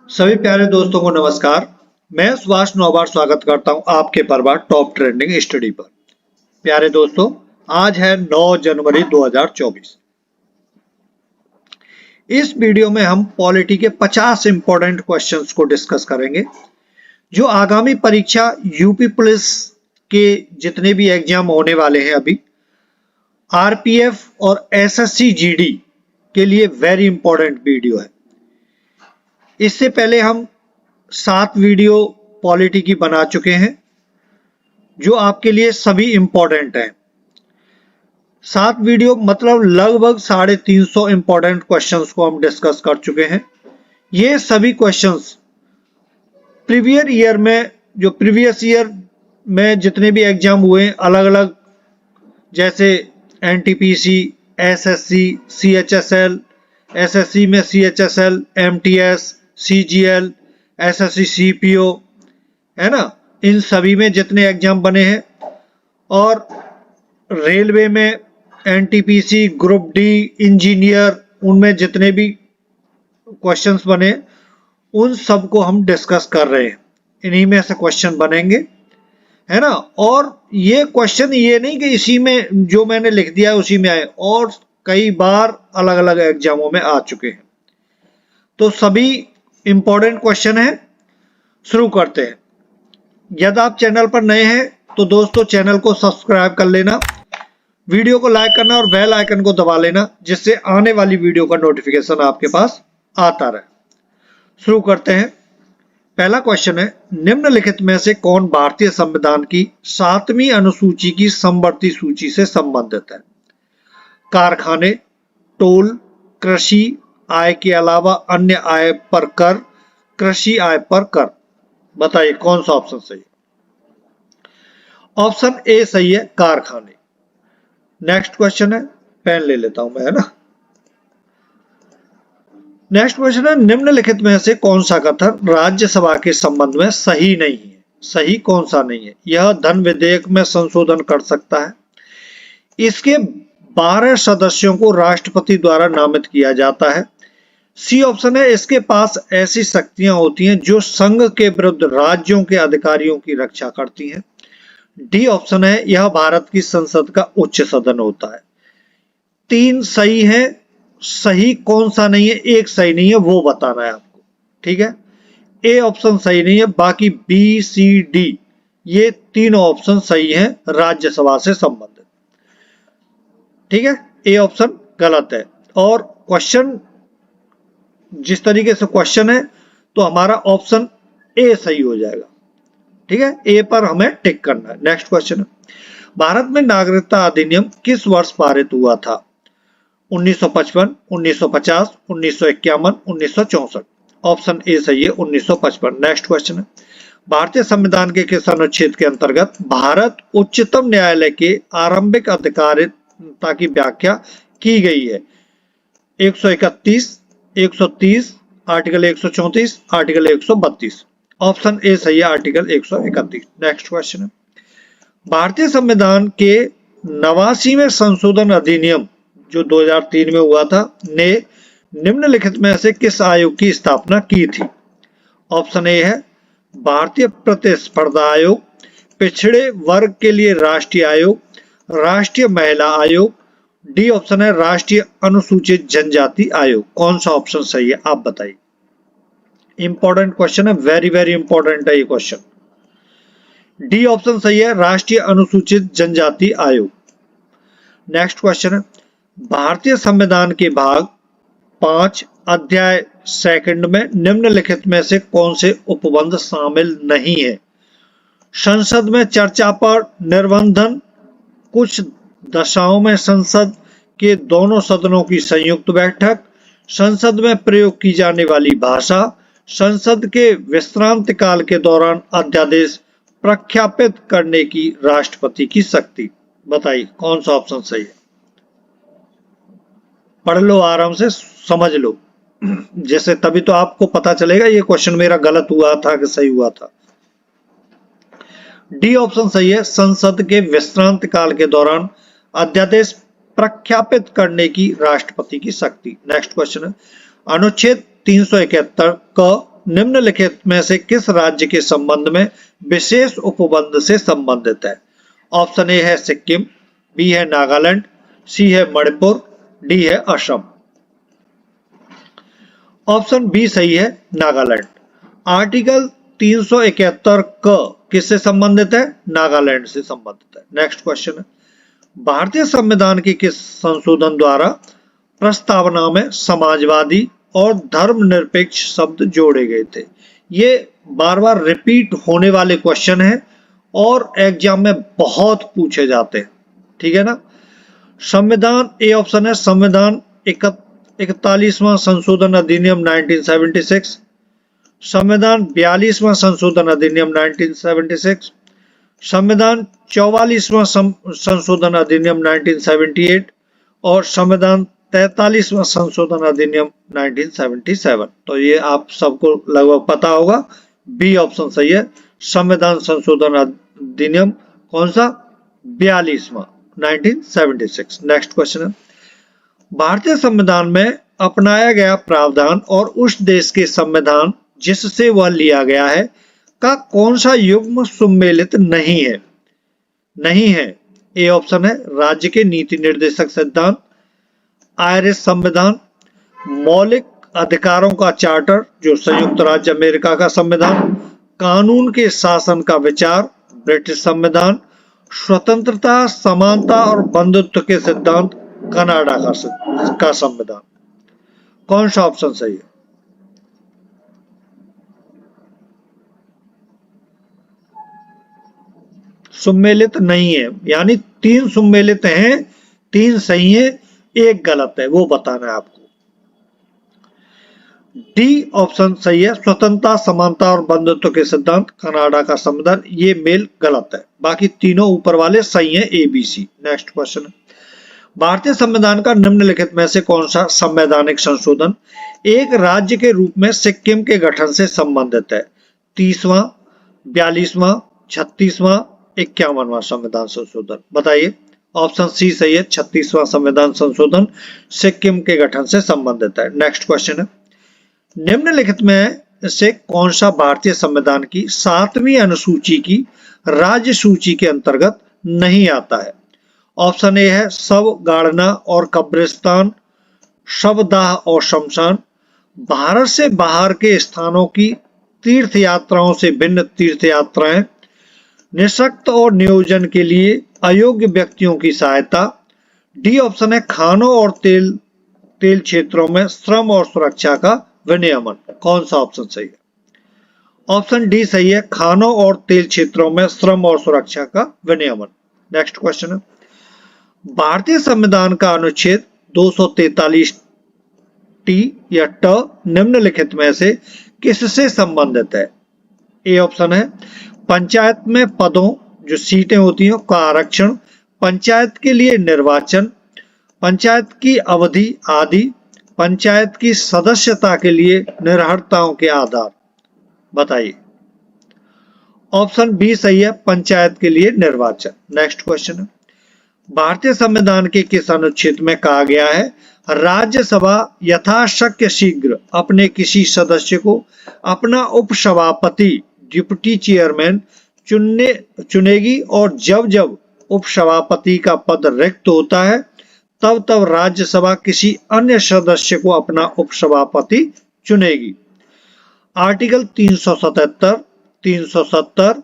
सभी प्यारे दोस्तों को नमस्कार। मैं सुभाष नौबार स्वागत करता हूं आपके परिवार टॉप ट्रेंडिंग स्टडी पर। प्यारे दोस्तों, आज है 9 जनवरी 2024। इस वीडियो में हम पॉलिटी के 50 इंपॉर्टेंट क्वेश्चंस को डिस्कस करेंगे जो आगामी परीक्षा यूपी पुलिस के जितने भी एग्जाम होने वाले हैं अभी, आरपीएफ और एसएससी जीडी के लिए वेरी इंपॉर्टेंट वीडियो है। इससे पहले हम 7 वीडियो पॉलिटी की बना चुके हैं जो आपके लिए सभी इंपॉर्टेंट हैं। 7 वीडियो मतलब लगभग 350 इंपॉर्टेंट क्वेश्चंस को हम डिस्कस कर चुके हैं। ये सभी क्वेश्चंस प्रीवियस ईयर में जितने भी एग्जाम हुए अलग अलग, जैसे एनटीपीसी, एसएससी, सीएचएसएल, एसएससी में CHSL, MTS, CGL, SSC CPO, है ना, इन सभी में जितने एग्जाम बने हैं, और रेलवे में एनटीपीसी, ग्रुप डी, इंजीनियर, उनमें जितने भी क्वेश्चंस बने उन सब को हम डिस्कस कर रहे हैं। इन्हीं में से क्वेश्चन बनेंगे, है ना। और ये क्वेश्चन ये नहीं कि इसी में जो मैंने लिख दिया है उसी में आए, और कई बार अलग अलग एग्जामों में आ चुके हैं। तो सभी इंपॉर्टेंट क्वेश्चन है। शुरू करते हैं। यदि आप चैनल पर नए हैं तो दोस्तों चैनल को सब्सक्राइब कर लेना, वीडियो को लाइक करना और बेल आइकन को दबा लेना, जिससे आने वाली वीडियो का नोटिफिकेशन आपके पास आता रहे। शुरू करते हैं। पहला क्वेश्चन है, निम्नलिखित में से कौन भारतीय संविधान की 7वीं अनुसूची की समवर्ती सूची से संबंधित है? कारखाने, टोल, कृषि आय के अलावा अन्य आय पर कर, कृषि आय पर कर। बताइए कौन सा ऑप्शन सही है? ऑप्शन ए सही है, कारखाने। नेक्स्ट क्वेश्चन है, पेन ले लेता हूं मैं, है ना। नेक्स्ट क्वेश्चन है, निम्नलिखित में से कौन सा कथन राज्यसभा के संबंध में सही नहीं है? सही कौन सा नहीं है? यह धन विधेयक में संशोधन कर सकता है, इसके 12 सदस्यों को राष्ट्रपति द्वारा नामित किया जाता है। सी ऑप्शन है, इसके पास ऐसी शक्तियां होती हैं जो संघ के विरुद्ध राज्यों के अधिकारियों की रक्षा करती हैं। डी ऑप्शन है, यह भारत की संसद का उच्च सदन होता है। 3 सही है, सही कौन सा नहीं है, एक सही नहीं है, वो बताना है आपको, ठीक है। ए ऑप्शन सही नहीं है, बाकी बी, सी, डी ये तीनों ऑप्शन सही हैं राज्यसभा से संबंधित, ठीक है। ए ऑप्शन गलत है। और क्वेश्चन जिस तरीके से क्वेश्चन है तो हमारा ऑप्शन ए सही हो जाएगा, ठीक है। ए पर हमें टिक करना है। नेक्स्ट क्वेश्चन है, भारत में नागरिकता अधिनियम किस वर्ष पारित हुआ था? 1955, 1950, 1951, 1964। ऑप्शन ए सही है, 1955। नेक्स्ट क्वेश्चन है, भारतीय संविधान के किस अनुच्छेद के अंतर्गत भारत उच्चतम न्यायालय के आरंभिक अधिकारिता की व्याख्या की गई है? 131, 130, आर्टिकल 134, आर्टिकल 132। ऑप्शन ए सही है, आर्टिकल 131। नेक्स्ट क्वेश्चन है, भारतीय संविधान के 89वें संशोधन अधिनियम जो 2003 में हुआ था ने निम्नलिखित में से किस आयोग की स्थापना की थी? ऑप्शन ए है, भारतीय प्रतिस्पर्धा आयोग, पिछड़े वर्ग के लिए राष्ट्रीय आयोग, राष्ट्रीय महिला आयोग। डी ऑप्शन है, राष्ट्रीय अनुसूचित जनजाति आयोग। कौन सा ऑप्शन सही है आप बताइए। इंपॉर्टेंट क्वेश्चन है, वेरी वेरी इंपॉर्टेंट है ये क्वेश्चन। डी ऑप्शन सही है, राष्ट्रीय अनुसूचित जनजाति आयोग। नेक्स्ट क्वेश्चन है, भारतीय संविधान के भाग 5 अध्याय 2 में निम्नलिखित में से कौन से उपबंध शामिल नहीं है? संसद में चर्चा पर निर्बंधन, कुछ दशाओं में संसद के दोनों सदनों की संयुक्त बैठक, संसद में प्रयोग की जाने वाली भाषा, संसद के विश्रांति काल के दौरान अध्यादेश प्रख्यापित करने की राष्ट्रपति की शक्ति। बताइए कौन सा ऑप्शन सही है। पढ़ लो, आराम से समझ लो, जैसे तभी तो आपको पता चलेगा ये क्वेश्चन मेरा गलत हुआ था कि सही हुआ था। डी ऑप्शन सही है, संसद के विश्रांति काल के दौरान अध्यादेश प्रख्यापित करने की राष्ट्रपति की शक्ति। नेक्स्ट क्वेश्चन है, अनुच्छेद 371 क निम्नलिखित में से किस राज्य के संबंध में विशेष उपबंध से संबंधित है? ऑप्शन ए है सिक्किम, बी है नागालैंड, सी है मणिपुर, डी है असम। ऑप्शन बी सही है, नागालैंड। आर्टिकल 371 क किससे संबंधित है? नागालैंड से संबंधित है। नेक्स्ट क्वेश्चन है, भारतीय संविधान के किस संशोधन द्वारा प्रस्तावना में समाजवादी और धर्मनिरपेक्ष शब्द जोड़े गए थे? ये बार बार रिपीट होने वाले क्वेश्चन है और एग्जाम में बहुत पूछे जाते हैं, ठीक है ना। संविधान, ए ऑप्शन है संविधान 41वां संशोधन अधिनियम 1976, संविधान 42वां संशोधन अधिनियम 1976, संविधान 44वां संशोधन अधिनियम 1978 और संविधान 43वां संशोधन अधिनियम 1977। तो ये आप सबको लगभग पता होगा, बी ऑप्शन सही है, संविधान संशोधन अधिनियम कौन सा? 42वां 1976। नेक्स्ट क्वेश्चन है, भारतीय संविधान में अपनाया गया प्रावधान और उस देश के संविधान जिससे वह लिया गया है का कौन सा युग्म सम्मिलित नहीं है? नहीं है, ए ऑप्शन है राज्य के नीति निर्देशक सिद्धांत, आयरिश संविधान, मौलिक अधिकारों का चार्टर जो संयुक्त राज्य अमेरिका का संविधान, कानून के शासन का विचार ब्रिटिश संविधान, स्वतंत्रता, समानता और बंधुत्व के सिद्धांत कनाडा का संविधान। कौन सा ऑप्शन सही है? सम्मिलित नहीं है, यानी 3 सम्मिलित हैं, 3 सही है, 1 गलत है, वो बताना है आपको। डी ऑप्शन सही है, स्वतंत्रता, समानता और बंधुत्व के सिद्धांत कनाडा का संविधान, ये मेल गलत है, बाकी तीनों ऊपर वाले सही हैं, A B C. Next question है, भारतीय संविधान का निम्नलिखित में से कौन सा संवैधानिक संशोधन एक राज्य के रूप में सिक्किम के गठन से संबंधित है? 30वां, 42वां, 36वां, 51वां संविधान संशोधन, बताइए। ऑप्शन सी सही है, 36वां संविधान संशोधन सिक्किम के गठन से संबंधित है। नेक्स्ट क्वेश्चन है, निम्नलिखित में से कौन सा भारतीय संविधान की 7वीं अनुसूची की राज्य सूची के अंतर्गत नहीं आता है? ऑप्शन ए है शव गाड़ना और कब्रिस्तान, शवदाह और शमशान, भारत से बाहर के स्थानों की तीर्थ यात्राओं से भिन्न तीर्थ यात्राएं, निःशक्त और नियोजन के लिए अयोग्य व्यक्तियों की सहायता, डी ऑप्शन है खानों और तेल क्षेत्रों में श्रम और सुरक्षा का विनियमन। कौन सा ऑप्शन सही है? ऑप्शन डी सही है, खानों और तेल क्षेत्रों में श्रम और सुरक्षा का विनियमन। नेक्स्ट क्वेश्चन है, भारतीय संविधान का अनुच्छेद 243 टी या ट निम्नलिखित में से किससे संबंधित है? ए ऑप्शन है पंचायत में पदों जो सीटें होती हैं का आरक्षण, पंचायत के लिए निर्वाचन, पंचायत की अवधि आदि, पंचायत की सदस्यता के लिए निर्भरताओं के आधार, बताइए। ऑप्शन बी सही है, पंचायत के लिए निर्वाचन। नेक्स्ट क्वेश्चन है, भारतीय संविधान के किस अनुच्छेद में कहा गया है राज्यसभा यथाशक्य शीघ्र अपने किसी सदस्य को अपना उपसभापति डिप्टी चेयरमैन चुनेगी और जब जब उपसभापति का पद रिक्त होता है तब तब राज्यसभा किसी अन्य सदस्य को अपना उपसभापति चुनेगी? आर्टिकल 377, 370,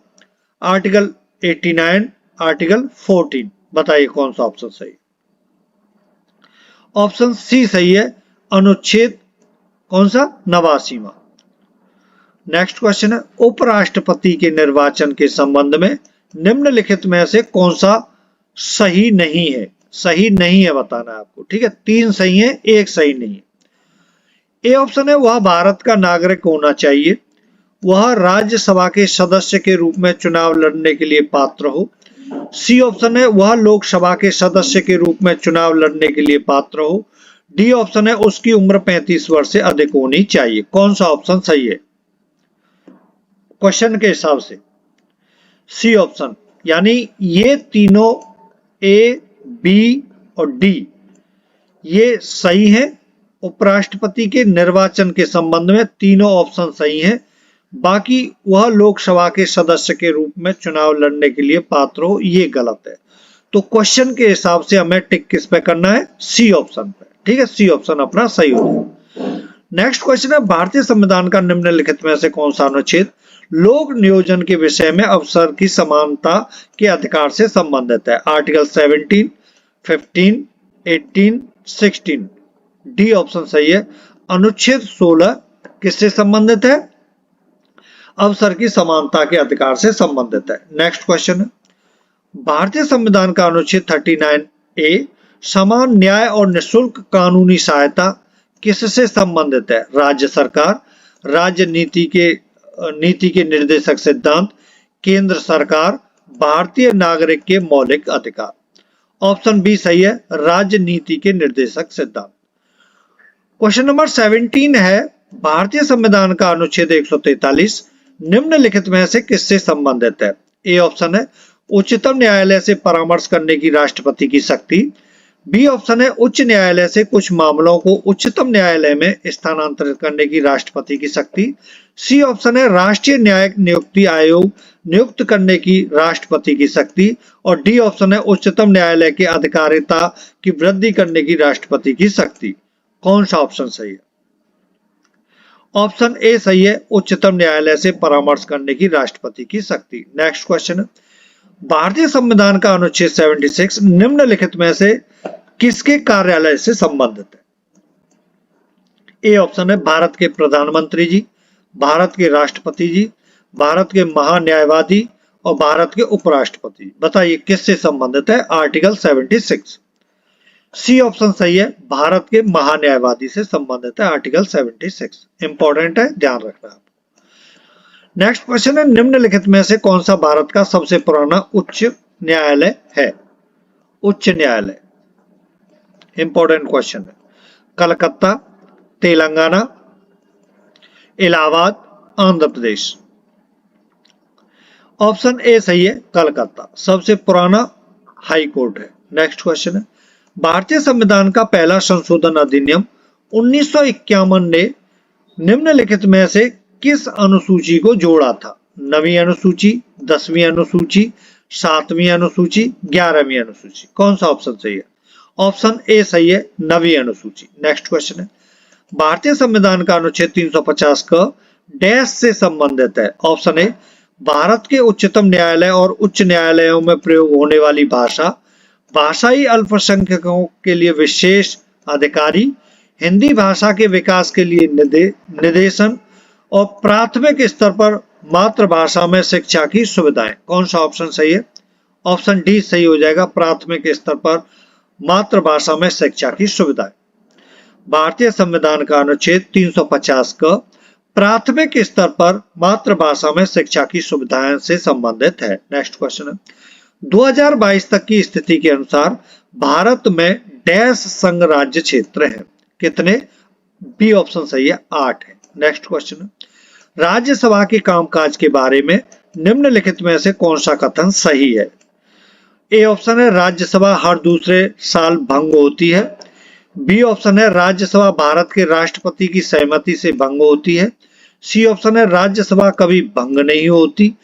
आर्टिकल 89, आर्टिकल 14, बताइए कौन सा ऑप्शन सही? ऑप्शन सी सही है, अनुच्छेद कौन सा? 89वां। नेक्स्ट क्वेश्चन है, उपराष्ट्रपति के निर्वाचन के संबंध में निम्नलिखित में से कौन सा सही नहीं है? सही नहीं है बताना है आपको, ठीक है। 3 सही है, 1 सही नहीं है। ए ऑप्शन है वह भारत का नागरिक होना चाहिए, वह राज्यसभा के सदस्य के रूप में चुनाव लड़ने के लिए पात्र हो। सी ऑप्शन है वह लोकसभा के सदस्य के रूप में चुनाव लड़ने के लिए पात्र हो। डी ऑप्शन है उसकी उम्र 35 वर्ष से अधिक होनी चाहिए। कौन सा ऑप्शन सही है क्वेश्चन के हिसाब से? सी ऑप्शन, यानी ये तीनों ए, बी और डी ये सही है उपराष्ट्रपति के निर्वाचन के संबंध में तीनों ऑप्शन सही हैं, बाकी वह लोकसभा के सदस्य के रूप में चुनाव लड़ने के लिए पात्र हो, ये गलत है। तो क्वेश्चन के हिसाब से हमें टिक किस पे करना है, सी ऑप्शन पे। ठीक है, सी ऑप्शन अपना सही हो जाएगा। नेक्स्ट क्वेश्चन है, भारतीय संविधान का निम्नलिखित में से कौन सा अनुच्छेद लोक नियोजन के विषय में अवसर की समानता के अधिकार से संबंधित है? आर्टिकल 17, 15, 18, 16। डी ऑप्शन सही है। अनुच्छेद 16 किससे संबंधित है? अवसर की समानता के अधिकार से संबंधित है। नेक्स्ट क्वेश्चन है, भारतीय संविधान का अनुच्छेद 39A समान न्याय और निःशुल्क कानूनी सहायता किससे संबंधित है? राज्य सरकार, राज्य नीति के निर्देशक सिद्धांत, केंद्र सरकार, भारतीय नागरिक के मौलिक अधिकार। ऑप्शन बी सही है, राज्य नीति के निर्देशक सिद्धांत। क्वेश्चन नंबर 17 है, भारतीय संविधान का अनुच्छेद 143 निम्नलिखित में से किससे संबंधित है? ए ऑप्शन है उच्चतम न्यायालय से परामर्श करने की राष्ट्रपति की शक्ति। बी ऑप्शन है उच्च न्यायालय से कुछ मामलों को उच्चतम न्यायालय में स्थानांतरित करने की राष्ट्रपति की शक्ति। सी ऑप्शन है राष्ट्रीय न्यायिक नियुक्ति आयोग नियुक्त करने की राष्ट्रपति की शक्ति। और डी ऑप्शन है उच्चतम न्यायालय की अधिकारिता की वृद्धि करने की राष्ट्रपति की शक्ति। कौन सा ऑप्शन सही है? ऑप्शन ए सही है, उच्चतम न्यायालय से परामर्श करने की राष्ट्रपति की शक्ति। नेक्स्ट क्वेश्चन है, भारतीय संविधान का अनुच्छेद 76 निम्नलिखित में से किसके कार्यालय से संबंधित है? ए ऑप्शन है भारत के प्रधानमंत्री जी, भारत के राष्ट्रपति जी, भारत के महान्यायवादी और भारत के उपराष्ट्रपति। बताइए किससे संबंधित है? आर्टिकल 76। सी ऑप्शन सही है, भारत के महान्यायवादी से संबंधित है आर्टिकल 76। इंपॉर्टेंट है, ध्यान रखना। नेक्स्ट क्वेश्चन है, निम्नलिखित में से कौन सा भारत का सबसे पुराना उच्च न्यायालय है? उच्च न्यायालय, इंपॉर्टेंट क्वेश्चन है। कलकत्ता, तेलंगाना, इलाहाबाद, आंध्र प्रदेश। ऑप्शन ए सही है, कलकत्ता सबसे पुराना हाई कोर्ट है। नेक्स्ट क्वेश्चन है, भारतीय संविधान का पहला संशोधन अधिनियम 1951 ने निम्नलिखित में से किस अनुसूची को जोड़ा था? 9वीं अनुसूची, 10वीं अनुसूची, 7वीं अनुसूची, 11वीं अनुसूची। कौन सा ऑप्शन सही है? ऑप्शन ए सही है, 9वीं अनुसूची। नेक्स्ट क्वेश्चन है, भारतीय संविधान का अनुच्छेद 350 का डैश से संबंधित है? ऑप्शन ए भारत के उच्चतम न्यायालय और उच्च न्यायालयों में प्रयोग होने वाली भाषा, भाषाई अल्पसंख्यकों के लिए विशेष अधिकारी, हिंदी भाषा के विकास के लिए निर्देशन और प्राथमिक स्तर पर मातृभाषा में शिक्षा की सुविधाएं। कौन सा ऑप्शन सही है? ऑप्शन डी सही हो जाएगा, प्राथमिक स्तर पर मातृभाषा में शिक्षा की सुविधाएं। भारतीय संविधान का अनुच्छेद 350 का प्राथमिक स्तर पर मातृभाषा में शिक्षा की सुविधाएं से संबंधित है। नेक्स्ट क्वेश्चन है, 2022 तक की स्थिति के अनुसार भारत में डैश संघ राज्य क्षेत्र हैं? कितने? बी ऑप्शन सही है, 8 है। नेक्स्ट क्वेश्चन है, राज्यसभा के कामकाज के बारे में निम्नलिखित में से कौन सा कथन सही है? ए ऑप्शन है राज्यसभा हर दूसरे साल भंग होती है। बी ऑप्शन है राज्यसभा भारत के राष्ट्रपति की सहमति से भंग होती है। सी ऑप्शन है राज्यसभा कभी भंग नहीं होती।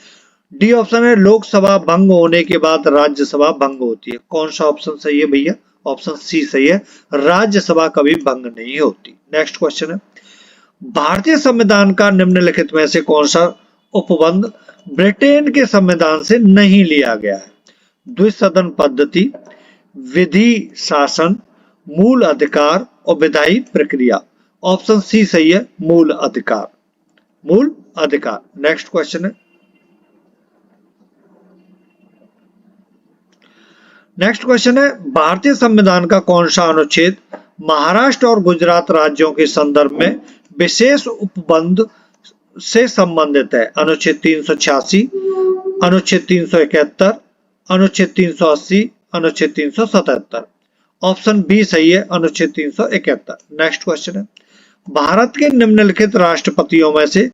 डी ऑप्शन है लोकसभा भंग होने के बाद राज्यसभा भंग होती है। कौन सा ऑप्शन सही है भैया? ऑप्शन सी सही है, राज्यसभा कभी भंग नहीं होती। नेक्स्ट क्वेश्चन है, भारतीय संविधान का निम्नलिखित में से कौन सा उपबंध ब्रिटेन के संविधान से नहीं लिया गया है? द्विसदन पद्धति, विधि शासन, मूल अधिकार और विधायी प्रक्रिया। ऑप्शन सी सही है, मूल अधिकार। मूल अधिकार। नेक्स्ट क्वेश्चन है, भारतीय संविधान का कौन सा अनुच्छेद महाराष्ट्र और गुजरात राज्यों के संदर्भ में विशेष उपबंध से संबंधित है? अनुच्छेद 386, अनुच्छेद 371, अनुच्छेद 380, अनुच्छेद 377। ऑप्शन बी सही है, अनुच्छेद 371। नेक्स्ट क्वेश्चन है, भारत के निम्नलिखित राष्ट्रपतियों में से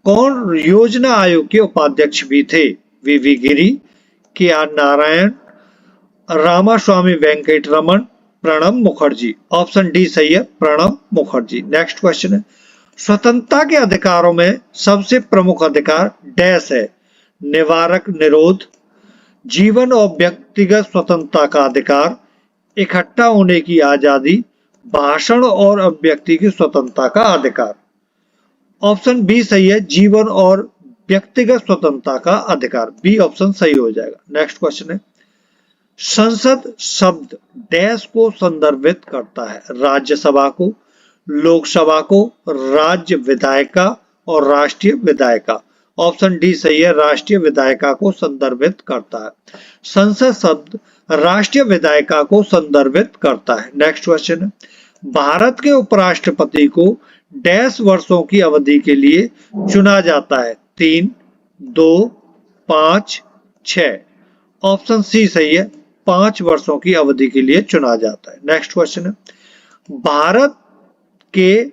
कौन योजना आयोग के उपाध्यक्ष भी थे? V Giri, K R Narayan, Ramaswamy Venkataraman, Pranab Mukherjee. Option D सही है, प्रणब मुखर्जी। नेक्स्ट क्वेश्चन है, स्वतंत्रता के अधिकारों में सबसे प्रमुख अधिकार डैश है। निवारक निरोध, जीवन और व्यक्तिगत स्वतंत्रता का अधिकार, इकट्ठा होने की आजादी, भाषण और अभिव्यक्ति की स्वतंत्रता का अधिकार। ऑप्शन बी सही है, जीवन और व्यक्तिगत स्वतंत्रता का अधिकार। बी ऑप्शन सही हो जाएगा। नेक्स्ट क्वेश्चन है, संसद शब्द डैश को संदर्भित करता है। राज्यसभा को, लोकसभा को, राज्य विधायिका और राष्ट्रीय विधायिका। ऑप्शन डी सही है, राष्ट्रीय विधायिका को संदर्भित करता है। संसद शब्द राष्ट्रीय विधायिका को संदर्भित करता है। नेक्स्ट क्वेश्चन है, भारत के उपराष्ट्रपति को डैश वर्षों की अवधि के लिए चुना जाता है। 3, 2, 5, 6। ऑप्शन सी सही है, 5 वर्षों की अवधि के लिए चुना जाता है। नेक्स्ट क्वेश्चन है, भारत के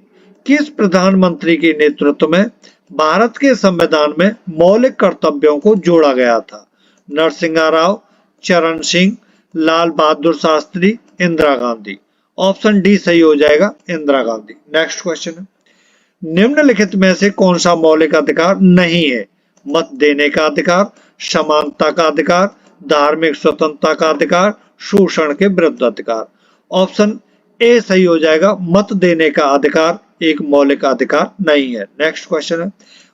किस प्रधानमंत्री के नेतृत्व में भारत के संविधान में मौलिक कर्तव्यों को जोड़ा गया था। नरसिंह राव, चरण सिंह, लाल बहादुर शास्त्री, इंदिरा गांधी। ऑप्शन डी सही हो जाएगा, इंदिरा गांधी। नेक्स्ट क्वेश्चन है, निम्नलिखित में से कौन सा मौलिक अधिकार नहीं है। मत देने का अधिकार, समानता का अधिकार, धार्मिक स्वतंत्रता का अधिकार, शोषण के विरुद्ध अधिकार। ऑप्शन ए सही हो जाएगा, मत देने का अधिकार एक मौलिक अधिकार नहीं है। नेक्स्ट क्वेश्चन है,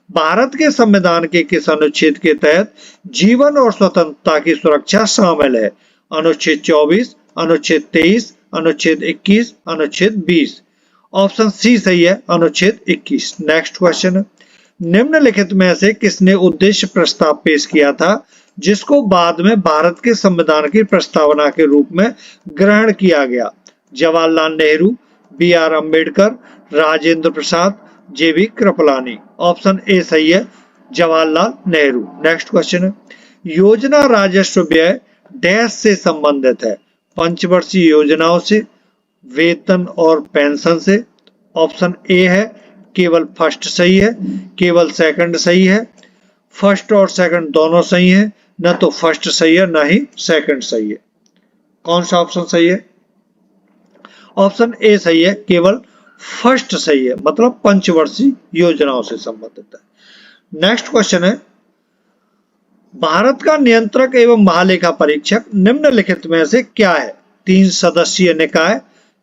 भारत के संविधान के किस अनुच्छेद के तहत जीवन और स्वतंत्रता की सुरक्षा शामिल है। अनुच्छेद 24, अनुच्छेद 23, अनुच्छेद 21, अनुच्छेद 20। ऑप्शन सी सही है, अनुच्छेद 21। नेक्स्ट क्वेश्चन है, निम्नलिखित में से किसने उद्देश्य प्रस्ताव पेश किया था जिसको बाद में भारत के संविधान की प्रस्तावना के रूप में ग्रहण किया गया। Jawaharlal Nehru, B R Ambedkar, Rajendra Prasad, JB Kripalani. Option A सही है, जवाहरलाल नेहरू। नेक्स्ट क्वेश्चन है, योजना राजस्व व्यय डैश से संबंधित है। पंचवर्षीय योजनाओं से, वेतन और पेंशन से। ऑप्शन ए है, केवल फर्स्ट सही है, केवल सेकंड सही है, फर्स्ट और सेकंड दोनों सही है, न तो फर्स्ट सही है न ही सेकंड सही है। कौन सा ऑप्शन सही है? ऑप्शन ए सही है, केवल फर्स्ट सही है, मतलब पंचवर्षीय योजनाओं से संबंधित है। नेक्स्ट क्वेश्चन है, भारत का नियंत्रक एवं महालेखा परीक्षक निम्नलिखित में से क्या है? 3 सदस्यीय निकाय,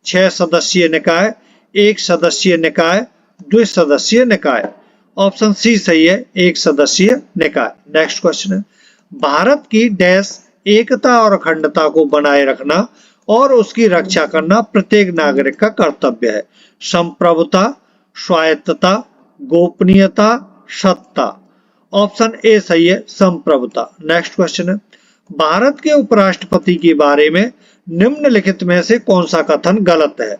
6 सदस्यीय निकाय, 1 सदस्यीय निकाय, 2 सदस्यीय निकाय। ऑप्शन सी सही है, 1 सदस्यीय निकाय। नेक्स्ट क्वेश्चन है, भारत की डैश एकता और अखंडता को बनाए रखना और उसकी रक्षा करना प्रत्येक नागरिक का कर्तव्य है। संप्रभुता, स्वायत्तता, गोपनीयता, सत्ता। ऑप्शन ए सही है, संप्रभुता। नेक्स्ट क्वेश्चन है, भारत के उपराष्ट्रपति के बारे में निम्नलिखित में से कौन सा कथन गलत है?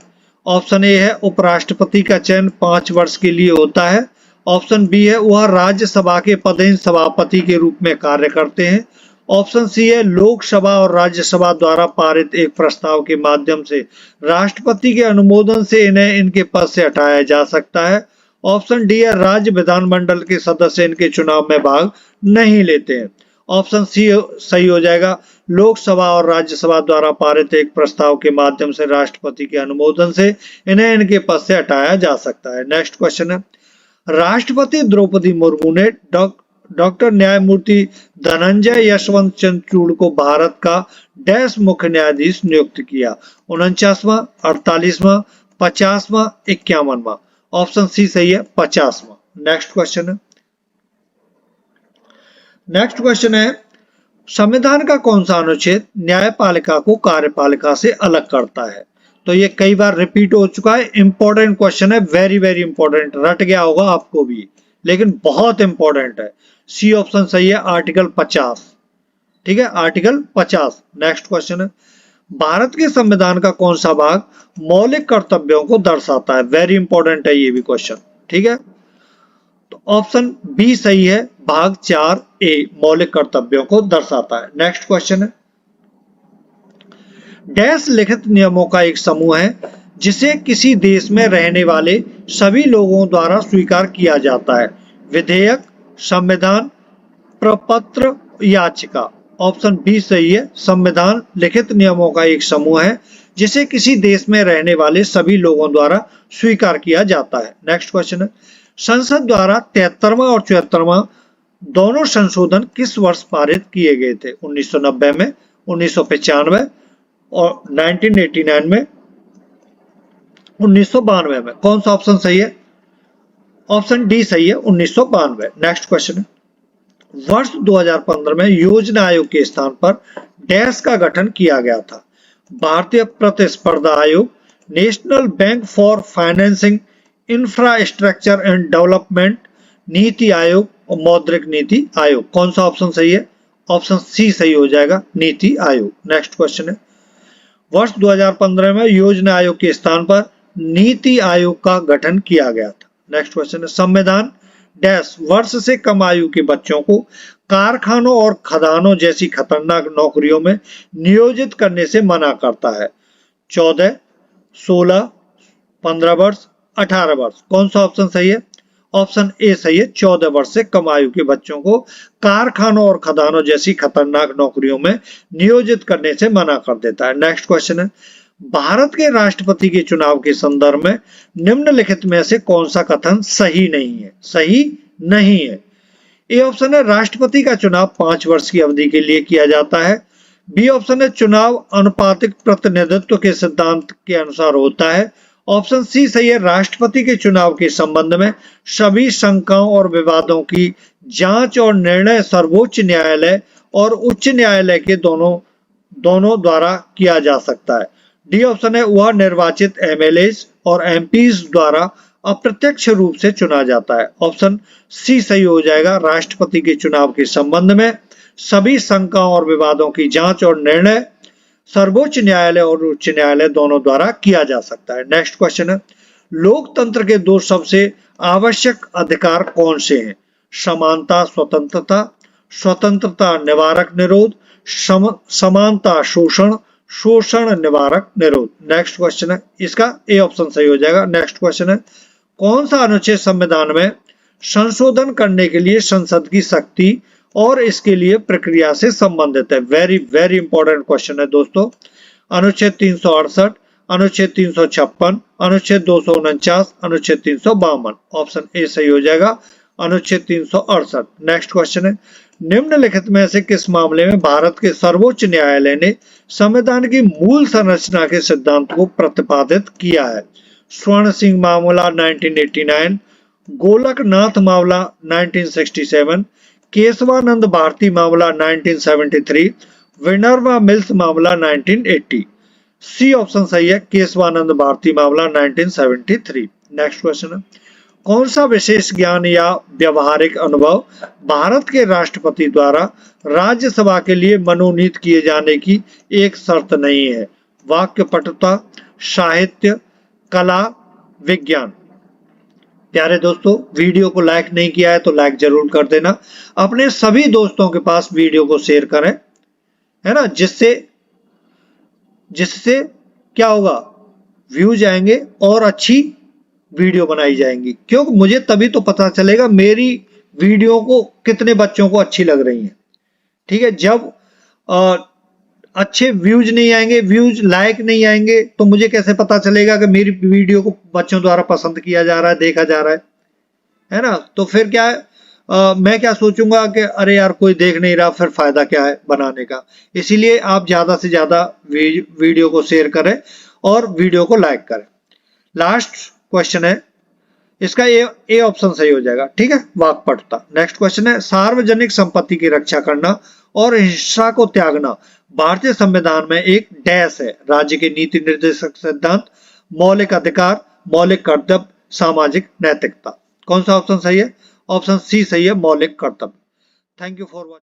ऑप्शन ए है, उपराष्ट्रपति का चयन 5 वर्ष के लिए होता है। ऑप्शन बी है, वह राज्यसभा के पदेन सभापति के रूप में कार्य करते हैं। ऑप्शन सी है, लोकसभा और राज्यसभा द्वारा पारित एक प्रस्ताव के माध्यम से राष्ट्रपति के अनुमोदन से इन्हें इनके पद से हटाया जा सकता है। ऑप्शन डी है, राज्य विधानमंडल के सदस्य इनके चुनाव में भाग नहीं लेते हैं। ऑप्शन सी सही हो जाएगा, लोकसभा और राज्यसभा द्वारा पारित एक प्रस्ताव के माध्यम से राष्ट्रपति के अनुमोदन से इन्हें इनके पद से हटाया जा सकता है। नेक्स्ट क्वेश्चन है, राष्ट्रपति द्रौपदी मुर्मू ने डॉक्टर न्यायमूर्ति धनंजय यशवंत चंद्रचूड़ को भारत का डैश मुख्य न्यायाधीश नियुक्त किया। 49वां, 48वां, 50वां, 51वां। ऑप्शन सी सही है, 50वां। नेक्स्ट क्वेश्चन है, संविधान का कौन सा अनुच्छेद न्यायपालिका को कार्यपालिका से अलग करता है? तो ये कई बार रिपीट हो चुका है, इंपॉर्टेंट क्वेश्चन है, वेरी वेरी इंपॉर्टेंट, रट गया होगा आपको भी, लेकिन बहुत इंपॉर्टेंट है। सी ऑप्शन सही है, आर्टिकल 50। ठीक है, आर्टिकल 50। नेक्स्ट क्वेश्चन है, भारत के संविधान का कौन सा भाग मौलिक कर्तव्यों को दर्शाता है? वेरी इंपॉर्टेंट है ये भी क्वेश्चन। ठीक है, तो ऑप्शन बी सही है, भाग 4A मौलिक कर्तव्यों को दर्शाता है। नेक्स्ट क्वेश्चन है, डैश लिखित नियमों का एक समूह है जिसे किसी देश में रहने वाले सभी लोगों द्वारा स्वीकार किया जाता है। विधेयक, संविधान, प्रपत्र, याचिका। ऑप्शन बी सही है, संविधान लिखित नियमों का एक समूह है जिसे किसी देश में रहने वाले सभी लोगों द्वारा स्वीकार किया जाता है। नेक्स्ट क्वेश्चन है, संसद द्वारा 73वां और 74वां दोनों संशोधन किस वर्ष पारित किए गए थे? 1990 में, 1995 और 1989 में, 1992 में। कौन सा ऑप्शन सही है? ऑप्शन डी सही है, 1992। नेक्स्ट क्वेश्चन है, वर्ष 2015 में योजना आयोग के स्थान पर डैश का गठन किया गया था? भारतीय प्रतिस्पर्धा आयोग, national bank for financing infrastructure and development, NITI Aayog और मौद्रिक नीति आयोग। कौन सा ऑप्शन सही है? ऑप्शन सी सही हो जाएगा, नीति आयोग। नेक्स्ट क्वेश्चन है, वर्ष 2015 में योजना आयोग के स्थान पर नीति आयोग का गठन किया गया था। नेक्स्ट क्वेश्चन है, संविधान डैश वर्ष से कम आयु के बच्चों को कारखानों और खदानों जैसी खतरनाक नौकरियों में नियोजित करने से मना करता है? 14, 16, 15 वर्ष, 18 वर्ष। कौन सा ऑप्शन सही है? ऑप्शन ए सही है, 14 वर्ष से कम आयु के बच्चों को कारखानों और खदानों जैसी खतरनाक नौकरियों में नियोजित करने से मना कर देता है। नेक्स्ट क्वेश्चन है, भारत के राष्ट्रपति के चुनाव के संदर्भ में निम्नलिखित में से कौन सा कथन सही नहीं है? सही नहीं है। ए ऑप्शन है, राष्ट्रपति का चुनाव 5 वर्ष की अवधि के लिए किया जाता है। बी ऑप्शन है, चुनाव अनुपातिक प्रतिनिधित्व के सिद्धांत के अनुसार होता है। ऑप्शन सी सही है, राष्ट्रपति के चुनाव के संबंध में सभी शंकाओं और विवादों की जांच और निर्णय सर्वोच्च न्यायालय और उच्च न्यायालय के दोनों द्वारा किया जा सकता है। डी ऑप्शन है, वह निर्वाचित एमएलएज और एमपीज द्वारा अप्रत्यक्ष रूप से चुना जाता है। ऑप्शन सी सही हो जाएगा, राष्ट्रपति के चुनाव के संबंध में सभी शंकाओं और विवादों की जांच और निर्णय सर्वोच्च न्यायालय और उच्च न्यायालय दोनों द्वारा किया जा सकता है। नेक्स्ट क्वेश्चन है, लोकतंत्र के 2 सबसे आवश्यक अधिकार कौन से हैं? समानता स्वतंत्रता, स्वतंत्रता निवारक निरोध, समानता शोषण, शोषण निवारक निरोध। नेक्स्ट क्वेश्चन है, इसका ए ऑप्शन सही हो जाएगा। नेक्स्ट क्वेश्चन है, कौन सा अनुच्छेद संविधान में संशोधन करने के लिए संसद की शक्ति और इसके लिए प्रक्रिया से संबंधित है? वेरी वेरी इंपॉर्टेंट क्वेश्चन है दोस्तों। अनुच्छेद 368, अनुच्छेद 356, अनुच्छेद 249, अनुच्छेद 352। ऑप्शन ए सही हो जाएगा, अनुच्छेद 368। नेक्स्ट क्वेश्चन है, निम्नलिखित में से किस मामले में भारत के सर्वोच्च न्यायालय ने संविधान की मूल संरचना के सिद्धांत को प्रतिपादित किया है? स्वर्ण सिंह मामला 1989, गोलकनाथ मामला 1967, केशवानंद भारती मामला 1973, विनर्वा मिल्स मामला 1980। सी ऑप्शन सही है, केशवानंद भारती मामला 1973। नेक्स्ट क्वेश्चन है, कौन सा विशेष ज्ञान या व्यवहारिक अनुभव भारत के राष्ट्रपति द्वारा राज्यसभा के लिए मनोनीत किए जाने की एक शर्त नहीं है? वाक्य पटुता, साहित्य, कला, विज्ञान। प्यारे दोस्तों, वीडियो को लाइक नहीं किया है तो लाइक जरूर कर देना। अपने सभी दोस्तों के पास वीडियो को शेयर करें, है ना, जिससे क्या होगा, व्यूज आएंगे और अच्छी वीडियो बनाई जाएंगी। क्योंकि मुझे तभी तो पता चलेगा मेरी वीडियो को कितने बच्चों को अच्छी लग रही है। ठीक है, जब अच्छे व्यूज नहीं आएंगे, व्यूज लाइक नहीं आएंगे, तो मुझे कैसे पता चलेगा कि मेरी वीडियो को बच्चों द्वारा पसंद किया जा रहा है, देखा जा रहा है ना। तो फिर क्या है, मैं क्या सोचूंगा कि अरे यार कोई देख नहीं रहा, फिर फायदा क्या है बनाने का। इसीलिए आप ज्यादा से ज्यादा वीडियो को शेयर करें और वीडियो को लाइक करें। लास्ट क्वेश्चन है, इसका ए ऑप्शन सही हो जाएगा। ठीक है, वाक्पटुता। नेक्स्ट क्वेश्चन है, सार्वजनिक संपत्ति की रक्षा करना और हिंसा को त्यागना भारतीय संविधान में एक डैश है? राज्य के नीति निर्देशक सिद्धांत, मौलिक अधिकार, मौलिक कर्तव्य, सामाजिक नैतिकता। कौन सा ऑप्शन सही है? ऑप्शन सी सही है, मौलिक कर्तव्य। Thank you for watching.